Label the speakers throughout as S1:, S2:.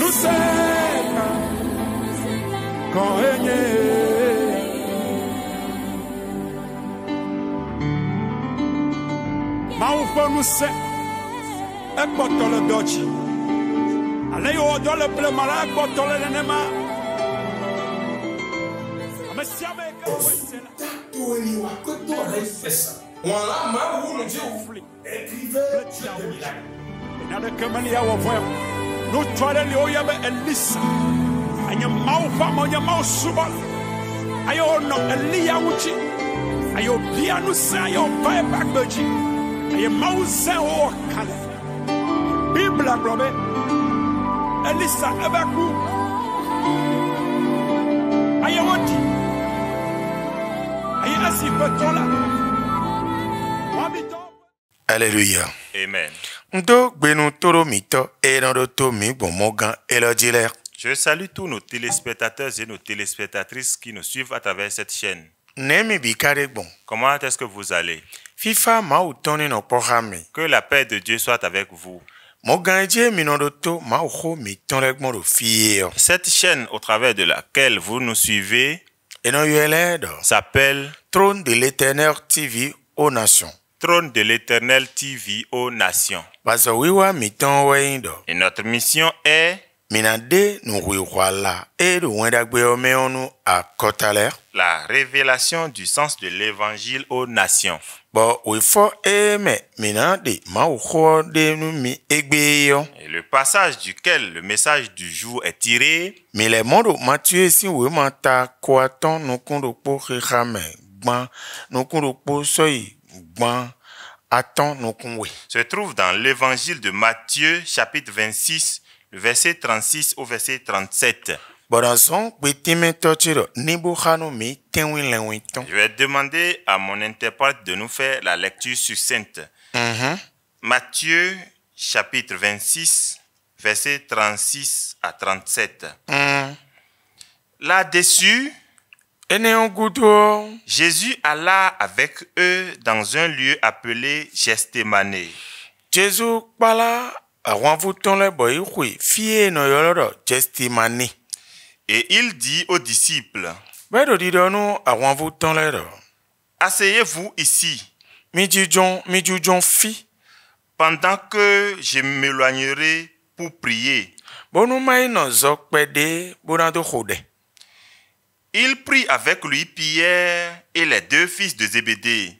S1: Nuseka Kohenye Maufo nuse Ekbotole dochi Aleyo odole plemala ekbotole nenema Amesiame ekawesela
S2: Tueliwa koto refesa Wala ma wulu jiu Ekrive
S1: Nada kemani ya wavoya No twale li oyabe Elisa Anya maufa monya mausubal Ayo no Elia uchi Ayo pianu sa ayo bae bakbeji Ayo mause o kale Bibla brobe Elisa ebaku Ayo wati Ayo asi betola Wabito
S3: Alléluia.
S4: Amen.
S3: Ndo gbenu toro mito erando to mi mogan elodile.
S4: Je salue tous nos téléspectateurs et nos téléspectatrices qui nous suivent à travers cette chaîne.
S3: Nemi bikare bon.
S4: Comment est-ce que vous allez?
S3: FIFA ma utoni no pohami.
S4: Que la paix de Dieu soit avec vous.
S3: Moganje minondo to ma uho mi tonlegmo do fie.
S4: Cette chaîne au travers de laquelle vous nous suivez
S3: Eno yeledo.
S4: s'appelle
S3: Trône de l'Éternel TV aux nations.
S4: Trône de l'Éternel TV aux nations.
S3: Bazawiwa miton weindo.
S4: Et notre mission est
S3: Minade no wiwala e do wenda gbe omeonu a kotaler.
S4: la révélation du sens de l'évangile aux nations.
S3: Bo wifo eme minade ma uho de nu mi egbeyo.
S4: Et le passage duquel le message du jour est tiré
S3: Mais les mondo Matthieu si we mata koaton no kundo po khame gban no kundo po soyi gban aton no kunwe.
S4: se trouve dans l'évangile de Matthieu, chapitre 26, le verset 36 au verset 37.
S3: Borazon betime tochiro nibu khano mi tenwin lenwiton.
S4: Je vais demander à mon interprète de nous faire la lecture succincte. Matthieu, chapitre 26, verset 36 à 37. Là-dessus,
S3: Ene on gudo
S4: Jésus alla avec eux dans un lieu appelé Gethsémane.
S3: Jésus pala awan vuton le boy hui fie no yoro Gethsémane.
S4: Et il dit aux disciples,
S3: Bedo didonu awan vuton le do.
S4: asseyez-vous ici,
S3: Mi jujon fi.
S4: pendant que je m'éloignerai pour prier.
S3: Bonu mai no zokpede bonado khode.
S4: Il prit avec lui Pierre et les deux fils de Zébédée.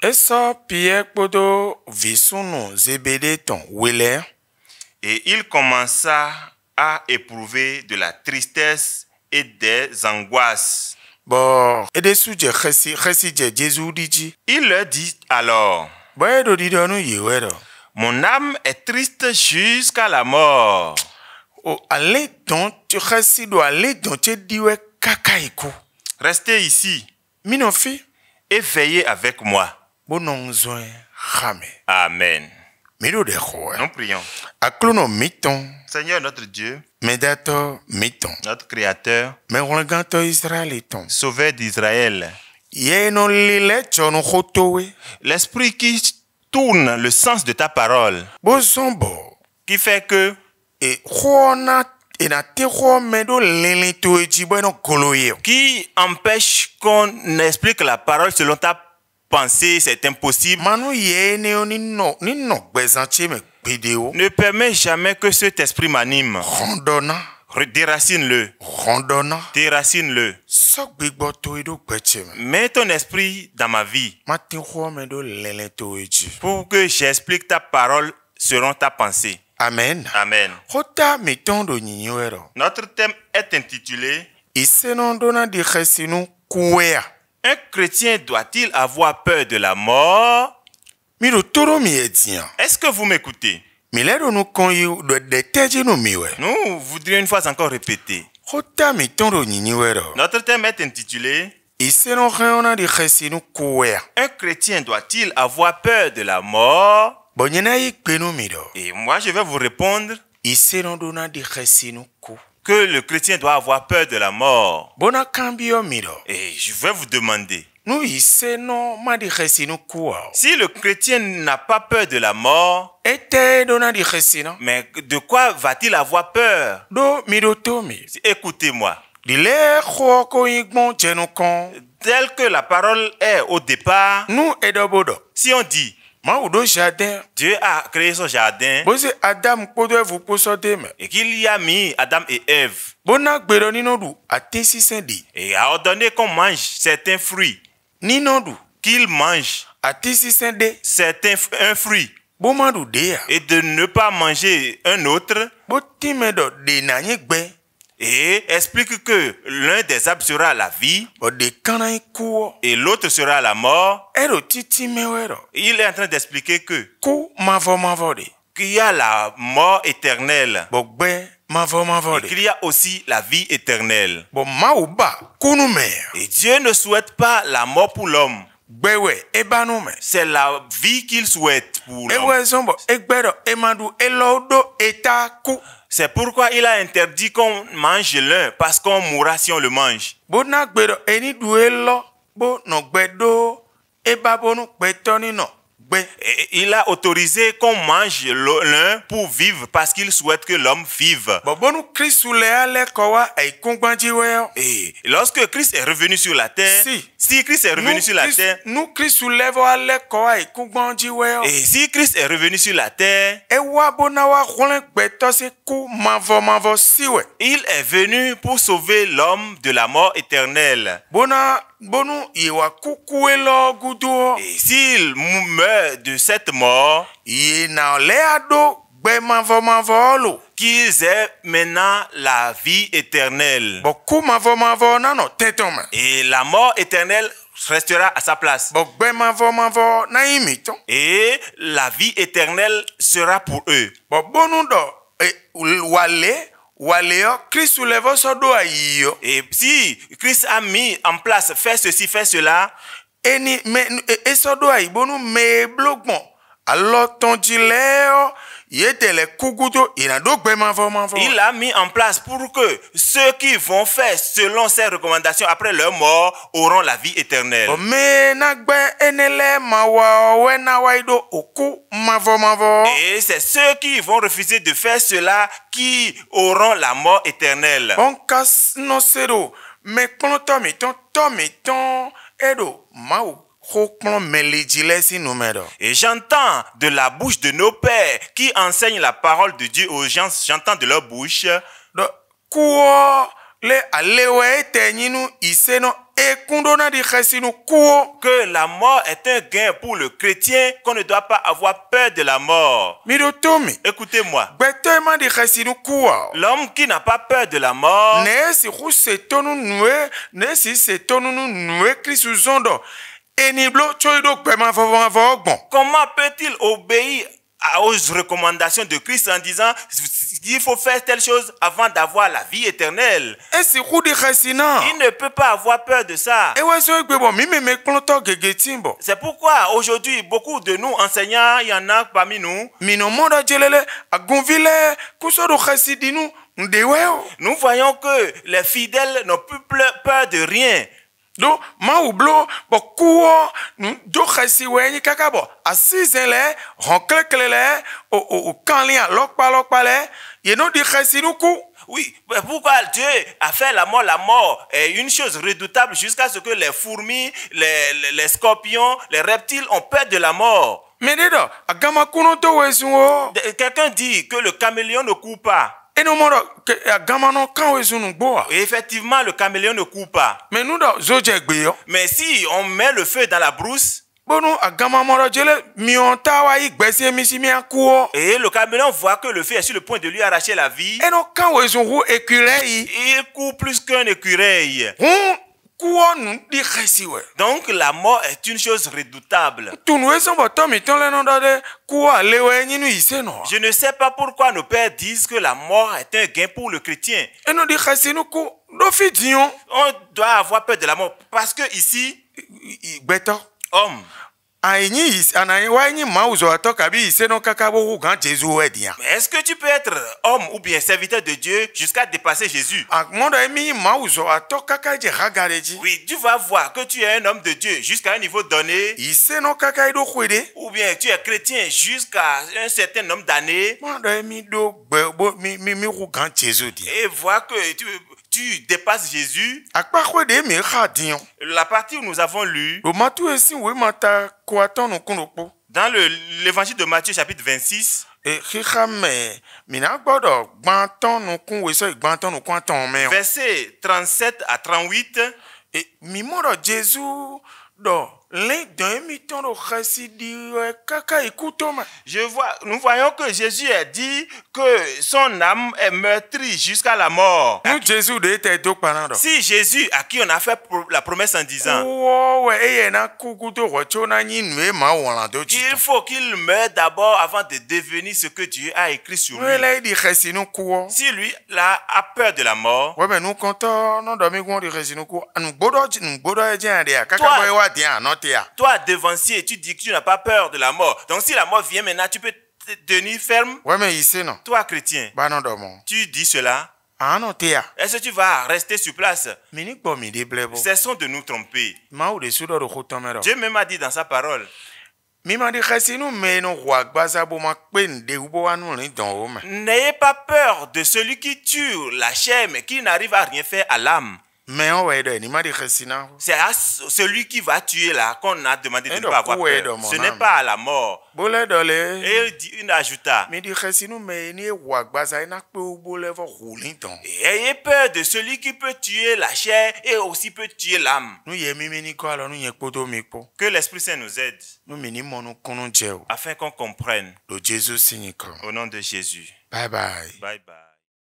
S3: Eso Pierre podo visunu zebede ton wele.
S4: Et il commença à éprouver de la tristesse et des angoisses.
S3: Bo ede suje khesi je Jésus diji.
S4: Il leur dit alors,
S3: Bedo didonu yewero.
S4: mon âme est triste jusqu'à la mort.
S3: O ale don tu khesi do ale don te diwe kakaiku.
S4: Restez ici
S3: Mino fi
S4: et veillez avec moi.
S3: bonon zoe khame.
S4: Amen.
S3: Mido de khoa.
S4: Nous prions.
S3: Aklono miton.
S4: Seigneur notre Dieu,
S3: Medato miton.
S4: notre Créateur,
S3: Me wonganto Israeliton.
S4: Sauveur d'Israël,
S3: Yeno lile chono khotowe.
S4: l'Esprit qui tourne le sens de ta parole,
S3: Bozombo.
S4: qui fait que
S3: E khona ena te kho medo lele to eji bueno koloye.
S4: qui empêche qu'on explique la parole selon ta pensée, c'est impossible,
S3: Manu yene oni no bezanche me pedeo.
S4: ne permet jamais que cet esprit m'anime.
S3: Rondona.
S4: Déracine-le, déracine-le.
S3: Sok bigbo to edo peche me.
S4: Mets ton esprit dans ma vie
S3: Mati kho medo lele to eji.
S4: pour que j'explique ta parole selon ta pensée.
S3: Amen.
S4: Amen.
S3: Hota mitondo nyinyoero.
S4: Notre thème est intitulé
S3: Isenondona di khesinu kuwea.
S4: un chrétien doit-il avoir peur de la mort?
S3: Miro toro mi edian.
S4: Est-ce que vous m'écoutez?
S3: Milero nu konyi de teji no miwe.
S4: Nous voudrions une fois encore répéter.
S3: Hota mitondo nyinyoero.
S4: Notre thème est intitulé
S3: Iseno khona di khesinu kuwea.
S4: un chrétien doit-il avoir peur de la mort?
S3: Bonyena yikpenu mido.
S4: Et moi, je vais vous répondre
S3: Isenondona di khesinu ku.
S4: que le chrétien doit avoir peur de la mort.
S3: Bona kambio mido.
S4: Et je vais vous demander,
S3: nous ise no ma di khesi no kuwa.
S4: Si le chrétien n'a pas peur de la mort,
S3: Ete do na di khesi no.
S4: mais de quoi va-t-il avoir peur?
S3: Do mi do to mi.
S4: Écoutez-moi.
S3: Di le kho ko yigbon jenu kon.
S4: Tel que la parole est au départ,
S3: Nous edobodo.
S4: si on dit
S3: Ma udo jardin.
S4: Dieu a créé son jardin
S3: Bose Adam kodo vous poso deme.
S4: et qu'il y a mis Adam et Ève
S3: Bona gbero ni no du atesi sendi.
S4: et a ordonné qu'on mange certains fruits,
S3: Ni no du
S4: qu'ils mangent
S3: atesi sende.
S4: un fruit
S3: Boma du dea.
S4: et de ne pas manger un autre,
S3: Bo time do de na nye gbe.
S4: et explique que l'un des arbres sera la vie
S3: Bo de kana kuo.
S4: et l'autre sera la mort.
S3: Ero titi mewero.
S4: Il est en train d'expliquer que
S3: Ku mavo de.
S4: qu'il y a la mort éternelle
S3: Bo gbe mavo
S4: et
S3: de.
S4: qu'il y a aussi la vie éternelle.
S3: Bo mauba kunu me.
S4: Et Dieu ne souhaite pas la mort pour l'homme.
S3: Gbewe ebanu me.
S4: C'est la vie qu'il souhaite pour l'homme.
S3: Ewe zombo egbero emadu elodo etaku.
S4: C'est pourquoi il a interdit qu'on mange l'un, parce qu'on mourra si on le mange.
S3: Bo na gbero eni du elo. Bo no gbedo ebabonu gbetoni no. Gbe.
S4: Et il a autorisé qu'on mange l'un pour vivre, parce qu'il souhaite que l'homme vive.
S3: Bo bonu Kristu le ale kowa eikungbanji weo.
S4: Et lorsque Christ est revenu sur la terre, si Christ est revenu sur la terre,
S3: Nous Kristu levo ale kowa eikungbanji weo.
S4: et si Christ est revenu sur la terre,
S3: Ewa bona wa khole gbeto se ku mavo siwe.
S4: il est venu pour sauver l'homme de la mort éternelle.
S3: Bona bonu yewa kukuelo gudo.
S4: Et s'il meurt de cette mort,
S3: Ye na le ado gbe mavo lo.
S4: qu'ils aient maintenant la vie éternelle.
S3: Bo ku mavo na no tetome.
S4: Et la mort éternelle restera à sa place.
S3: Bo gbe mavo na imito.
S4: Et la vie éternelle sera pour eux.
S3: Bo bonu do wale yo Kristu levo so do ayo.
S4: Et si Christ a mis en place, fait ceci, fait cela,
S3: Eni me eso do ayi bonu me blogbon. Alo tonji leo yetele kugudo ina do gbe mavo.
S4: il a mis en place pour que ceux qui vont faire selon ses recommandations après leur mort auront la vie éternelle.
S3: Bo me na gbe enele mawa we na waido oku mavo.
S4: Et c'est ceux qui vont refuser de faire cela qui auront la mort éternelle.
S3: Bon kas no sero me kono tomiton edo mau khokon melejile si numero.
S4: Et j'entends de la bouche de nos pères qui enseignent la parole de Dieu aux gens, j'entends de leur bouche
S3: Do kuo le alewe tenyinu iseno ekundo na di khesinu kuo.
S4: que la mort est un gain pour le chrétien, qu'on ne doit pas avoir peur de la mort.
S3: Mido tomi.
S4: Écoutez-moi,
S3: Gbete ma di khesinu kuo.
S4: l'homme qui n'a pas peur de la mort,
S3: Ne si khu setonu nue, ne si setonu nue Kristu zondo. Eniblo choido gbe mavo gbon.
S4: comment peut-il obéir aux recommandations de Christ en disant qu'il faut faire telle chose avant d'avoir la vie éternelle?
S3: Esi khu di khesina.
S4: Il ne peut pas avoir peur de ça.
S3: Ewe so gbe bo mi me klonto gege timbo.
S4: C'est pourquoi aujourd'hui, beaucoup de nous enseignants, il y en a parmi nous,
S3: Mino modo jelele agunvile kusoro khasidinu ndeweo.
S4: nous voyons que les fidèles n'ont plus peur de rien.
S3: Do ma ublo bo kuo do khasi weni kaka bo asizele honklekele o kanlia lokpa le ye no di khasi nuku.
S4: Oui, mais pourquoi Dieu a fait la mort est une chose redoutable jusqu'à ce que les fourmis, les scorpions, les reptiles ont peur de la mort.
S3: Mais dedo agama kuno to wesuo.
S4: Quelqu'un dit que le caméléon ne court pas.
S3: Eno modo agama no kan wesunu boa.
S4: Et effectivement, le caméléon ne court pas.
S3: Mais nous do zoje gbe yo.
S4: Mais si on met le feu dans la brousse,
S3: Bonu agama modo jele mionta wa igbese misimi akuo.
S4: et le caméléon voit que le feu est sur le point de lui arracher la vie,
S3: Eno kan wesunu ekurei.
S4: il court plus qu'un écureuil.
S3: Kuo nu di khasi we.
S4: Donc la mort est une chose redoutable.
S3: Tunwe son botom itonle no dade kuo alewe nyinu iseno.
S4: Je ne sais pas pourquoi nos pères disent que la mort est un gain pour le chrétien.
S3: Eno di khasi nu ku do fi dion.
S4: On doit avoir peur de la mort parce que ici,
S3: Gbeto.
S4: homme,
S3: Aïni anaï waïni mauzo atokabi iseno kakabo gan Jésus edia.
S4: Mais est-ce que tu peux être homme ou bien serviteur de Dieu jusqu'à dépasser Jésus?
S3: Akmondo emi mauzo atokaka je hagareji.
S4: Oui, tu vas voir que tu es un homme de Dieu jusqu'à un niveau donné,
S3: Iseno kaka ido kwede.
S4: ou bien tu es chrétien jusqu'à un certain nombre d'années,
S3: Mondo emi do bo mi gan Jésus dia.
S4: et vois que tu dépasses Jésus.
S3: Akpa kwede mi khadion.
S4: La partie où nous avons lu,
S3: Lo matu esi we mata kwaton no kunoko.
S4: dans l'évangile de Matthieu chapitre 26,
S3: E khame mina gbodo gbanton no kun we so gbanton no kun ton me.
S4: versets 37 à 38,
S3: E mi modo Jésus do l'un d'un mi-temps de chasidi kaka ikutoma.
S4: nous voyons que Jésus a dit que son âme est meurtrie jusqu'à la mort.
S3: Nous Jésus de te do parando.
S4: Si Jésus, à qui on a fait la promesse en disant
S3: Wo eye na kukuto rocho na nyi nwe ma wala do
S4: qu'il
S3: chito.
S4: faut qu'il meure d'abord avant de devenir ce que Dieu a écrit sur
S3: We
S4: lui.
S3: la di chasinu kuo.
S4: Si lui là, a peur de la mort,
S3: We ben nous konto no do mi gon di chasinu kuo. Anu bodo e jan de kaka
S4: Toi-
S3: boy wa dia no te ya.
S4: toi devancier, tu dis que tu n'as pas peur de la mort. Donc si la mort vient maintenant, tu peux te tenir ferme.
S3: We me ise no.
S4: Toi chrétien,
S3: Ba no do mo.
S4: tu dis cela.
S3: Ano te ya.
S4: Est-ce que tu vas rester sur place?
S3: Mini gbo mi de blebo.
S4: Cessons de nous tromper.
S3: Ma ou de su do khotomero.
S4: Dieu même a dit dans sa parole.
S3: Mi ma di chasinu me no wa gbaza bo ma pe nde ubo anu rin don o ma.
S4: N'ayez pas peur de celui qui tue la chair mais qui n'arrive à rien faire à l'âme.
S3: Mais on va ni ma di chasina.
S4: C'est à celui qui va tuer là qu'on a demandé de ne
S3: donc,
S4: pas avoir
S3: où est
S4: peur.
S3: dans mon Ce
S4: Ce n'est
S3: âme?
S4: pas à la mort.
S3: Bole dole.
S4: Et il ajouta,
S3: Mi di chasinu me ni wa gbaza ina pe ubo levo rolin ton.
S4: ayez peur de celui qui peut tuer la chair et aussi peut tuer l'âme.
S3: Nu ye mi ni ko alo nu ye kpoto mi po.
S4: Que l'Esprit Saint nous aide
S3: Nu mi ni monu kunu je o.
S4: afin qu'on comprenne
S3: Lo Jesus signi ko.
S4: au nom de Jésus.
S3: Bye bye.
S4: Bye bye.